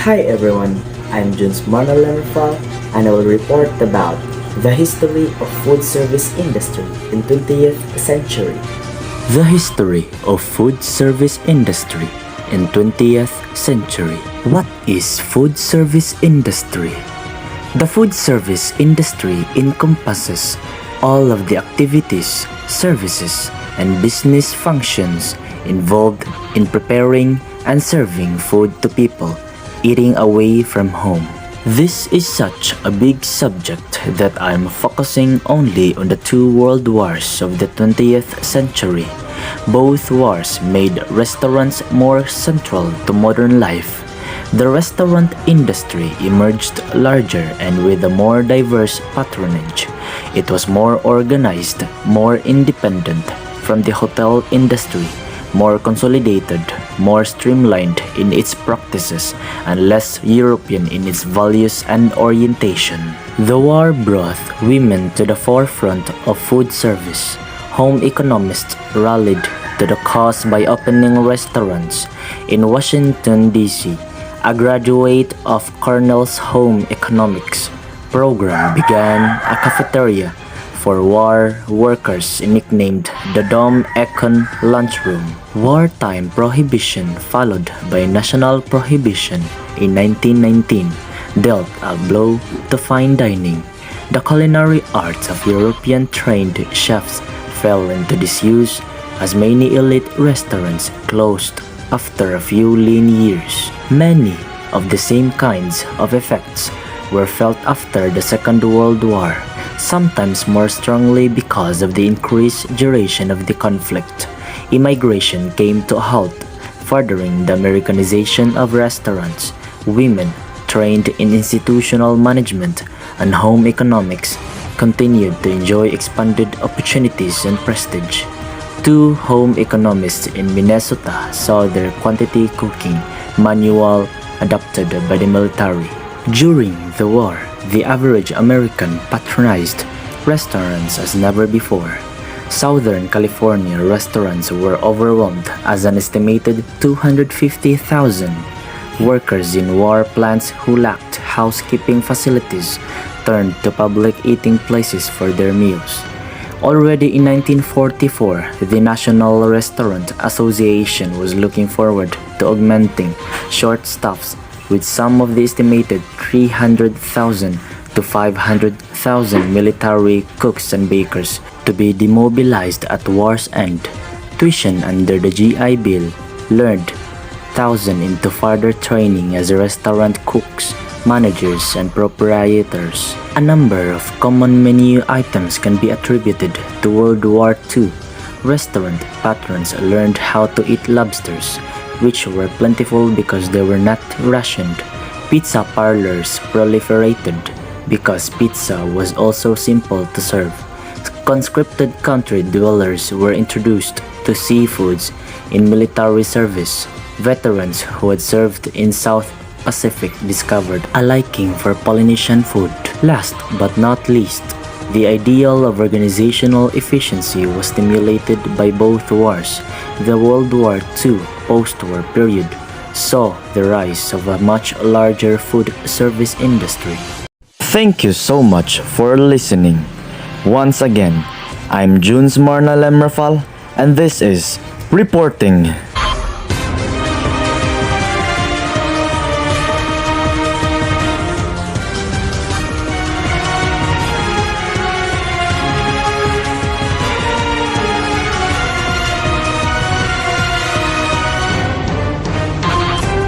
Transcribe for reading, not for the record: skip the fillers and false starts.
Hi everyone, I'm Juns Marnalemfal and I will report about the history of food service industry in 20th century. The history of food service industry in 20th century. What is food service industry? The food service industry encompasses all of the activities, services, and business functions involved in preparing and serving food to people eating away from home. This is such a big subject that I'm focusing only on the two world wars of the 20th century. Both wars made restaurants more central to modern life. The restaurant industry emerged larger and with a more diverse patronage. It was more organized, more independent from the hotel industry, more consolidated, more streamlined in its practices, and less European in its values and orientation. The war brought women to the forefront of food service. Home economists rallied to the cause by opening restaurants. In Washington, D.C., a graduate of Cornell's home economics program began a cafeteria for war workers nicknamed the Dome Econ Lunchroom. Wartime prohibition followed by national prohibition in 1919 dealt a blow to fine dining. The culinary arts of European trained chefs fell into disuse as many elite restaurants closed after a few lean years. Many of the same kinds of effects were felt after the Second World War, sometimes more strongly because of the increased duration of the conflict. Immigration came to a halt, furthering the Americanization of restaurants. Women trained in institutional management and home economics continued to enjoy expanded opportunities and prestige. Two home economists in Minnesota saw their quantity cooking manual adopted by the military. During the war, the average American patronized restaurants as never before. Southern California restaurants were overwhelmed as an estimated 250,000 workers in war plants who lacked housekeeping facilities turned to public eating places for their meals. Already in 1944, the National Restaurant Association was looking forward to augmenting short staffs with some of the estimated 300,000 to 500,000 military cooks and bakers to be demobilized at war's end. Tuition under the GI Bill lured thousands into further training as restaurant cooks, managers, and proprietors. A number of common menu items can be attributed to World War II. Restaurant patrons learned how to eat lobsters, which were plentiful because they were not rationed. Pizza parlors proliferated because pizza was also simple to serve. Conscripted country dwellers were introduced to seafoods in military service. Veterans who had served in South Pacific discovered a liking for Polynesian food. Last but not least, the ideal of organizational efficiency was stimulated by both wars. The World War II post-war period saw the rise of a much larger food service industry. Thank you so much for listening. Once again, I'm Juns Marnalemrafal and this is Reporting.